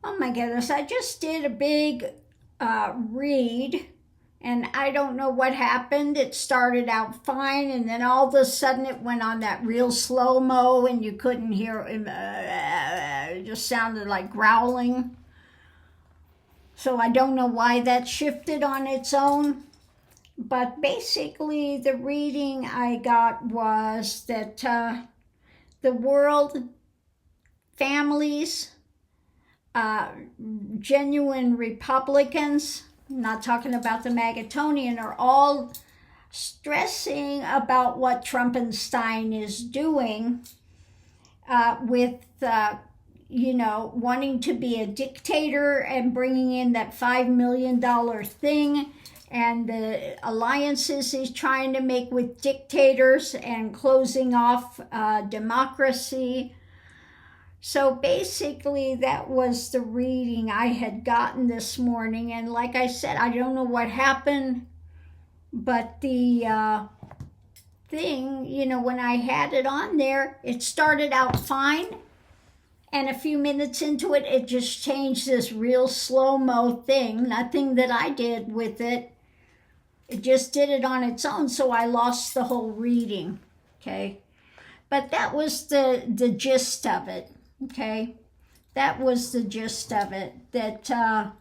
Oh my goodness, I just did a big read, and I don't know what happened. It started out fine, and then all of a sudden it went on that real slow-mo, and you couldn't hear it just sounded like growling. So I don't know why that shifted on its own. But basically, the reading I got was that the world, families, genuine Republicans, I'm not talking about the Magatonian, are all stressing about what Trumpenstein is doing with, wanting to be a dictator and bringing in that $5 million thing, and the alliances he's trying to make with dictators and closing off democracy. So basically, that was the reading I had gotten this morning. And like I said, I don't know what happened, but the thing, when I had it on there, it started out fine. And a few minutes into it, it just changed this real slow-mo thing. Nothing that I did with it. It just did it on its own, so I lost the whole reading, okay? But that was the gist of it. Okay, that was the gist of it. That I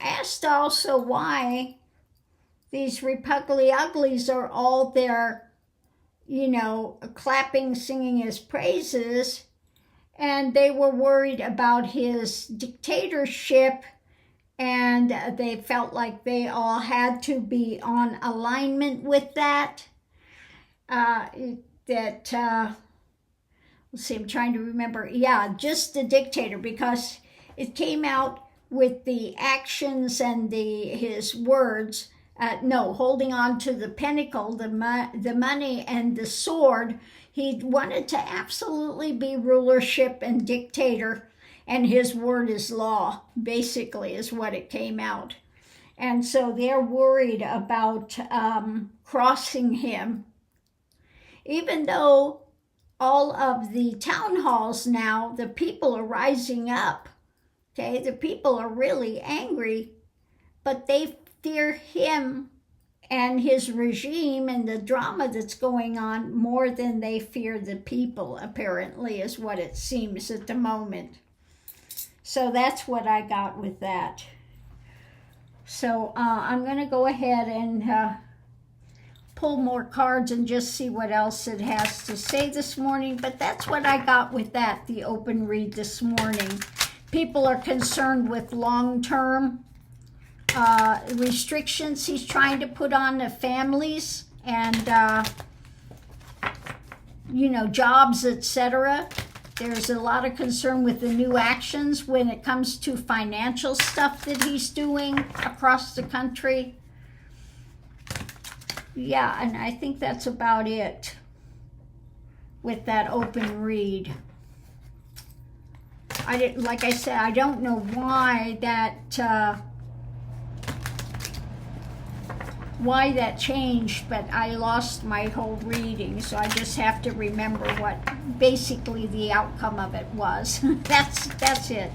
asked also why these Republican uglies are all there, clapping, singing his praises, and they were worried about his dictatorship, and they felt like they all had to be on alignment with that. Let's see, I'm trying to remember. Yeah, just the dictator, because it came out with the actions and his words. Holding on to the pinnacle, the money and the sword. He wanted to absolutely be rulership and dictator, and his word is law, basically, is what it came out. And so they're worried about crossing him. Even though all of the town halls now, the people are rising up, okay? The people are really angry, but they fear him and his regime and the drama that's going on more than they fear the people, apparently, is what it seems at the moment. So that's what I got with that. So I'm going to go ahead and pull more cards and just see what else it has to say this morning. But that's what I got with that, the open read this morning. People are concerned with long-term restrictions he's trying to put on the families and, jobs, etc. There's a lot of concern with the new actions when it comes to financial stuff that he's doing across the country. Yeah, and I think that's about it with that open read. Like I said, I don't know why that changed, but I lost my whole reading, so I just have to remember what basically the outcome of it was. That's it.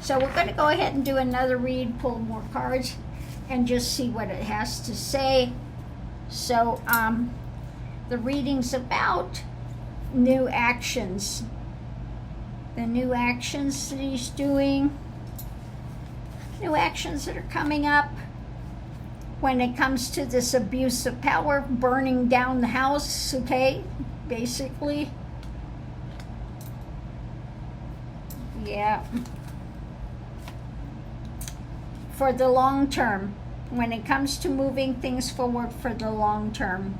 So we're going to go ahead and do another read, pull more cards, and just see what it has to say. So the reading's about new actions. The new actions that he's doing. New actions that are coming up when it comes to this abuse of power, burning down the house, okay? Basically. Yeah. For the long term. When it comes to moving things forward for the long term.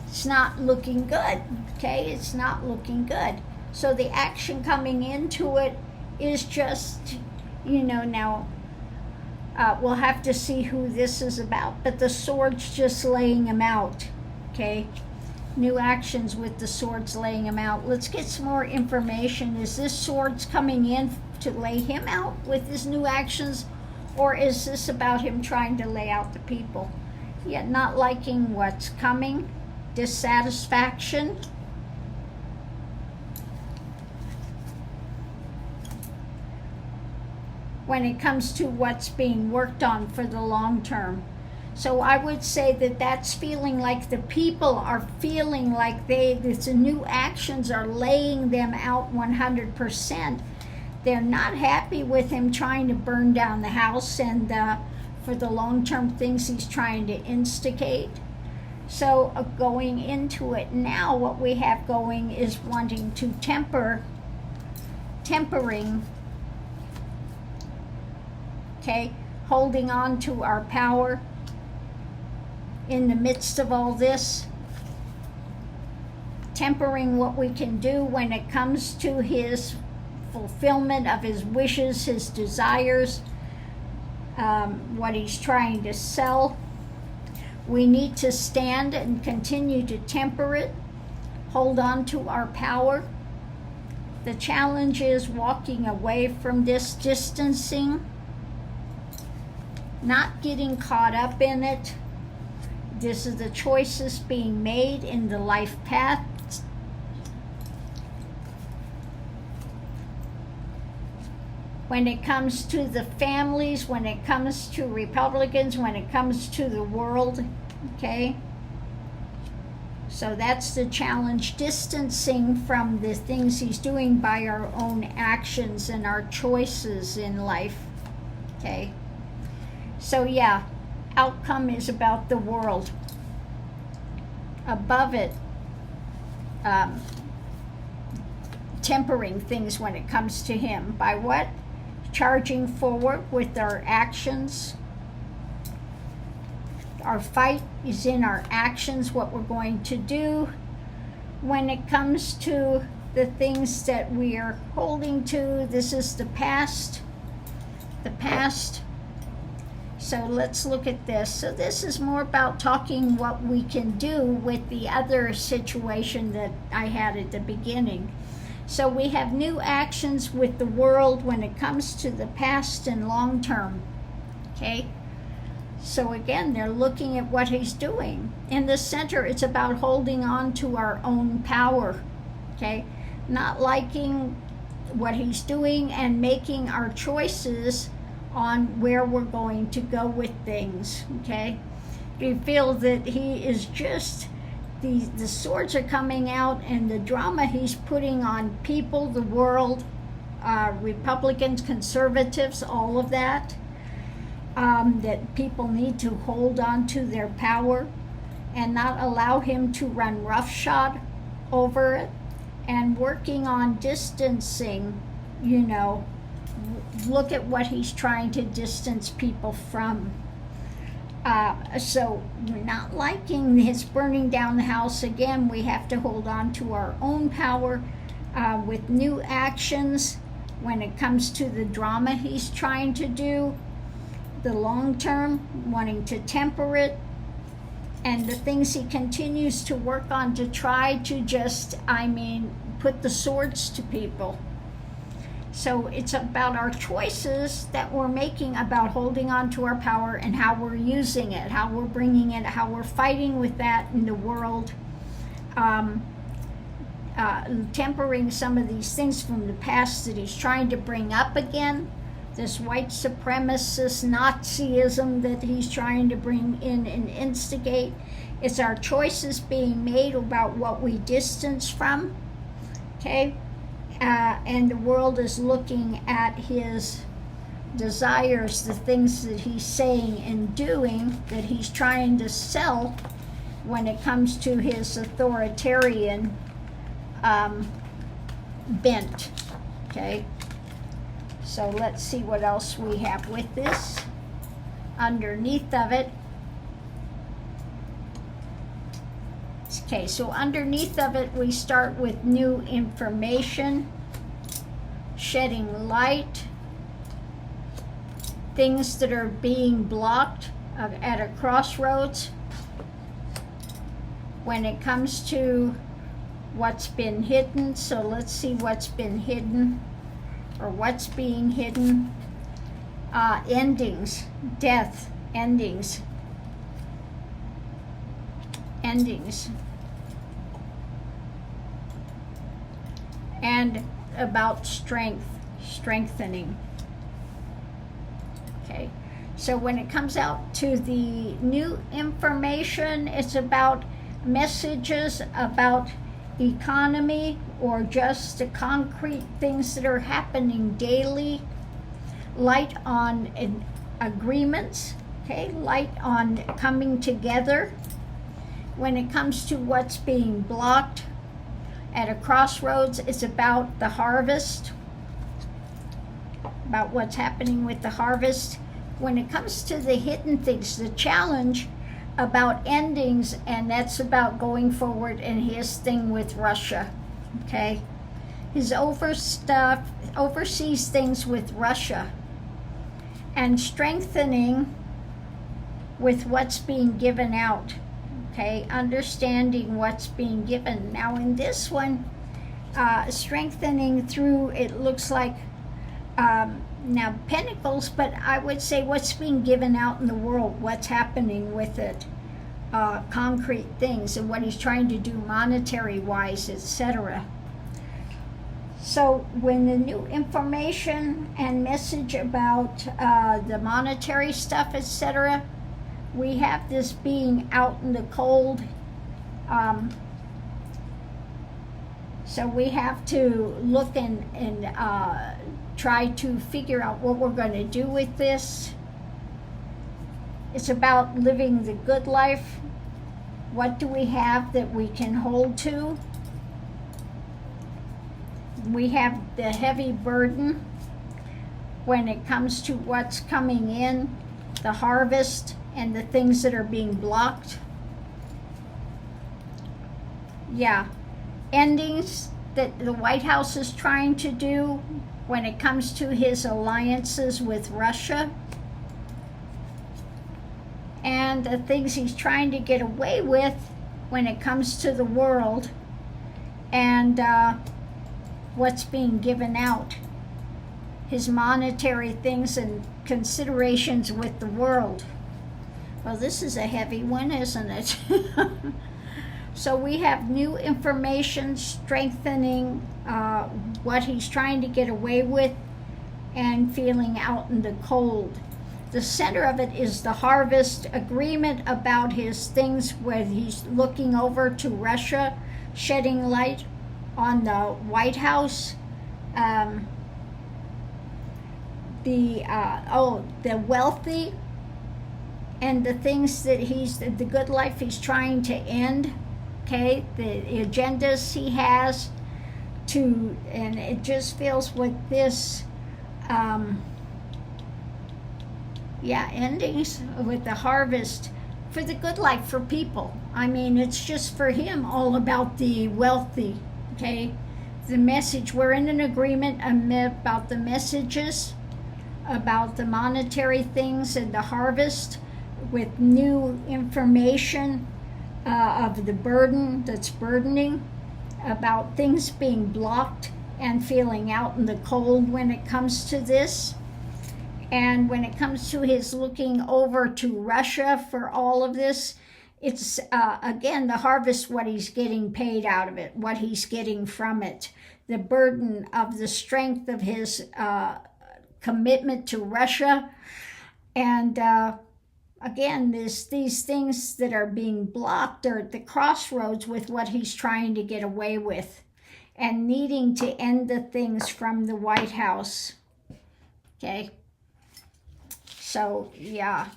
It's not looking good, okay? It's not looking good. So the action coming into it is just, now we'll have to see who this is about. But the sword's just laying him out, okay? New actions with the swords laying him out. Let's get some more information. Is this swords coming in to lay him out with his new actions? Or is this about him trying to lay out the people? Yet not liking what's coming, dissatisfaction. when it comes to what's being worked on for the long term. So I would say that that's feeling like the people are feeling like these new actions are laying them out 100%. They're not happy with him trying to burn down the house and for the long-term things he's trying to instigate. So going into it now, what we have going is wanting to tempering, okay, holding on to our power in the midst of all this, tempering what we can do when it comes to his fulfillment of his wishes, his desires, what he's trying to sell. We need to stand and continue to temper it, hold on to our power. The challenge is walking away from this, distancing, not getting caught up in it. This is the choices being made in the life path. When it comes to the families, when it comes to Republicans, when it comes to the world, okay? So that's the challenge, distancing from the things he's doing by our own actions and our choices in life, okay? So yeah, outcome is about the world. Above it, tempering things when it comes to him. By what? Charging forward with our actions. Our fight is in our actions, what we're going to do. When it comes to the things that we are holding to, this is the past. The past. So let's look at this. So this is more about talking what we can do with the other situation that I had at the beginning. So we have new actions with the world when it comes to the past and long term. Okay? So again, they're looking at what he's doing. In the center, it's about holding on to our own power. Okay? Not liking what he's doing and making our choices on where we're going to go with things. Okay? We feel that he is just... The swords are coming out, and the drama he's putting on people, the world, Republicans, conservatives, all of that, that people need to hold on to their power and not allow him to run roughshod over it, and working on distancing, you know, look at what he's trying to distance people from. So we're not liking his burning down the house. Again, we have to hold on to our own power with new actions when it comes to the drama he's trying to do, the long term, wanting to temper it, and the things he continues to work on to try to just, put the swords to people. So it's about our choices that we're making about holding on to our power and how we're using it, how we're bringing it, how we're fighting with that in the world, tempering some of these things from the past that he's trying to bring up again, this white supremacist Nazism that he's trying to bring in and instigate. It's our choices being made about what we distance from, okay? And the world is looking at his desires, the things that he's saying and doing, that he's trying to sell when it comes to his authoritarian bent. Okay, so let's see what else we have with this. Underneath of it, okay, so underneath of it, we start with new information, shedding light, things that are being blocked at a crossroads when it comes to what's been hidden. So let's see what's been hidden or what's being hidden. Endings, death, endings. And about strength, strengthening. So when it comes out to the new information, it's about messages about economy or just the concrete things that are happening daily. Light on agreements, okay? Light on coming together. When it comes to what's being blocked at a crossroads, it's about the harvest, about what's happening with the harvest. When it comes to the hidden things, the challenge about endings, and that's about going forward in his thing with Russia, okay? His oversees things with Russia and strengthening with what's being given out, okay? Understanding what's being given. Now in this one, strengthening through, it looks like, now pentacles, but I would say what's being given out in the world, what's happening with it, concrete things, and what he's trying to do monetary wise, etc. So when the new information and message about the monetary stuff, etc., we have this being out in the cold. So we have to look and try to figure out what we're going to do with this. It's about living the good life. What do we have that we can hold to? We have the heavy burden when it comes to what's coming in, the harvest, and the things that are being blocked. Yeah, endings that the White House is trying to do when it comes to his alliances with Russia, and the things he's trying to get away with when it comes to the world, and what's being given out, his monetary things and considerations with the world. Well, this is a heavy one, isn't it? So we have new information strengthening what he's trying to get away with and feeling out in the cold. The center of it is the harvest agreement about his things where he's looking over to Russia, shedding light on the White House. The wealthy and the things that the good life he's trying to end. Okay, the agendas he has to, and it just feels with this, endings with the harvest for the good life for people. I mean, it's just for him all about the wealthy, okay? The message, we're in an agreement about the messages, about the monetary things and the harvest with new information of the burden that's burdening, about things being blocked and feeling out in the cold when it comes to this. And when it comes to his looking over to Russia for all of this, it's, again, the harvest, what he's getting paid out of it, what he's getting from it, the burden of the strength of his commitment to Russia. And again, these things that are being blocked are at the crossroads with what he's trying to get away with and needing to end the things from the White House. Okay? So, yeah,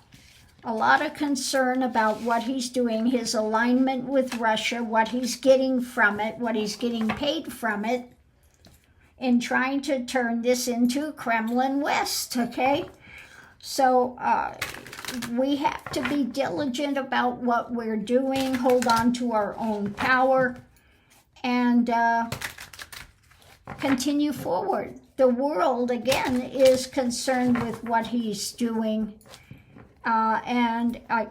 a lot of concern about what he's doing, his alignment with Russia, what he's getting from it, what he's getting paid from it, in trying to turn this into Kremlin West, okay? So we have to be diligent about what we're doing, hold on to our own power, and continue forward. The world, again, is concerned with what he's doing. And I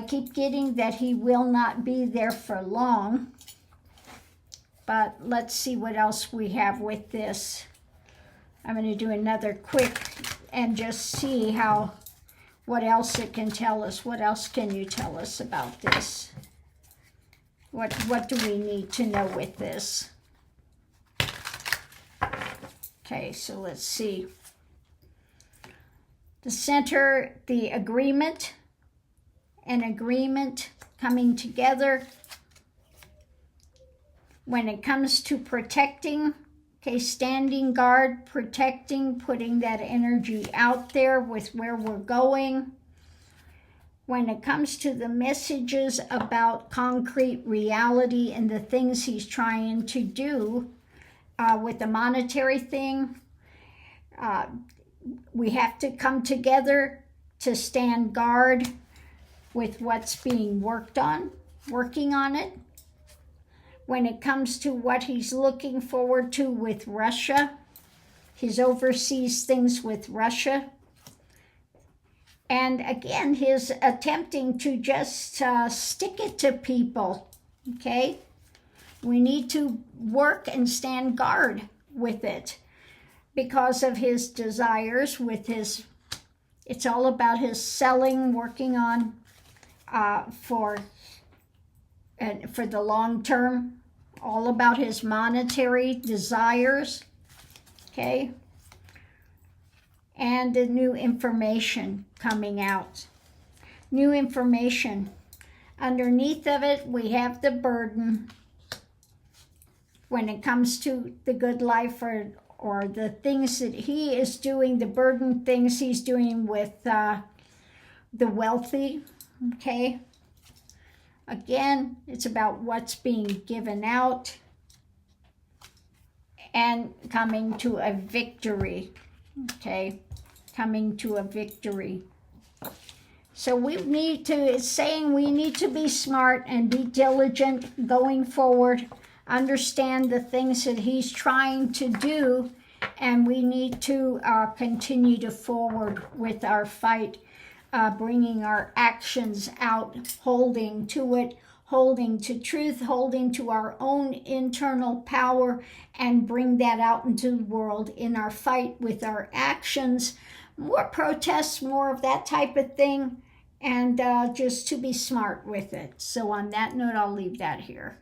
keep getting that he will not be there for long. But let's see what else we have with this. I'm going to do another quick and just see what else it can tell us. What else can you tell us about this? What do we need to know with this? Okay, so let's see. The center, the agreement, an agreement coming together. When it comes to protecting, okay, standing guard, protecting, putting that energy out there with where we're going. When it comes to the messages about concrete reality and the things he's trying to do with the monetary thing, we have to come together to stand guard with what's being working on it. When it comes to what he's looking forward to with Russia, his overseas things with Russia. And again, his attempting to just stick it to people, okay? We need to work and stand guard with it because of his desires with his, it's all about his selling, working on for the long term, all about his monetary desires, okay? And the new information coming out. New information. Underneath of it, we have the burden. When it comes to the good life or the things that he is doing, the burden things he's doing with the wealthy, okay? Again, it's about what's being given out and coming to a victory, okay? Coming to a victory. So we need to, it's saying we need to be smart and be diligent going forward, understand the things that he's trying to do, and we need to continue to forward with our fight, bringing our actions out, holding to it, holding to truth, holding to our own internal power, and bring that out into the world in our fight with our actions. More protests, more of that type of thing, and just to be smart with it. So on that note, I'll leave that here.